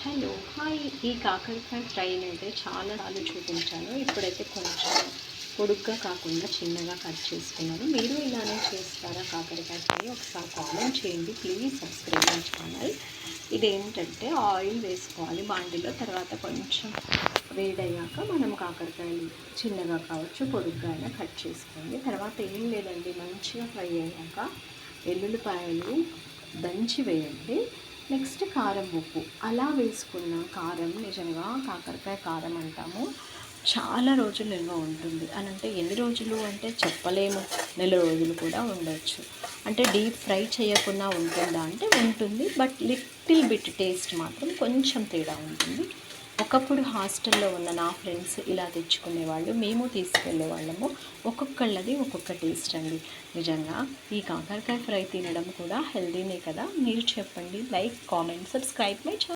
Hello hi. ఈ కాకరకాయ ఫ్రైని అయితే చాలా సార్లు చూపించాను. ఇప్పుడైతే కొంచెం పొడుగ్గా కాకుండా చిన్నగా కట్ చేసుకున్నాను. మీరు ఇలానే చేస్తారా కాకరకాయ ఫ్రై? ఒకసారి కామెంట్ చేయండి. Please subscribe my channel. ఇదేంటంటే ఆయిల్ వేసుకోవాలి బాండిలో. తర్వాత కొంచెం వేడయ్యాక మనం కాకరకాయలు చిన్నగా కావచ్చు పొడుగ్గా అయినా కట్ చేసుకోండి. తర్వాత ఏం లేదండి, మంచిగా ఫ్రై అయ్యాక వెల్లుల్లిపాయలు దంచి వేయండి. నెక్స్ట్ కారం, ఉప్పు అలా వేసుకున్న కారం నిజంగా కాకరకాయ కారం అంటాము, చాలా రోజులు నిల్వ ఉంటుంది. అని అంటే ఎన్ని రోజులు అంటే చెప్పలేము, నెల రోజులు కూడా ఉండొచ్చు. అంటే డీప్ ఫ్రై చేయకుండా ఉంటుందా అంటే ఉంటుంది, బట్ లిటిల్ బిట్ టేస్ట్ మాత్రం కొంచెం తేడా ఉంటుంది. ఒకప్పుడు హాస్టల్లో ఉన్న నా ఫ్రెండ్స్ ఇలా తెచ్చుకునేవాళ్ళు, మేము తీసుకెళ్ళే వాళ్ళము. ఒక్కొక్కళ్ళది ఒక్కొక్క టేస్ట్ అండి. నిజంగా ఈ కాకరకాయ ఫ్రై తినడం కూడా హెల్దీనే కదా. మీరు చెప్పండి. Like, comment, subscribe my channel.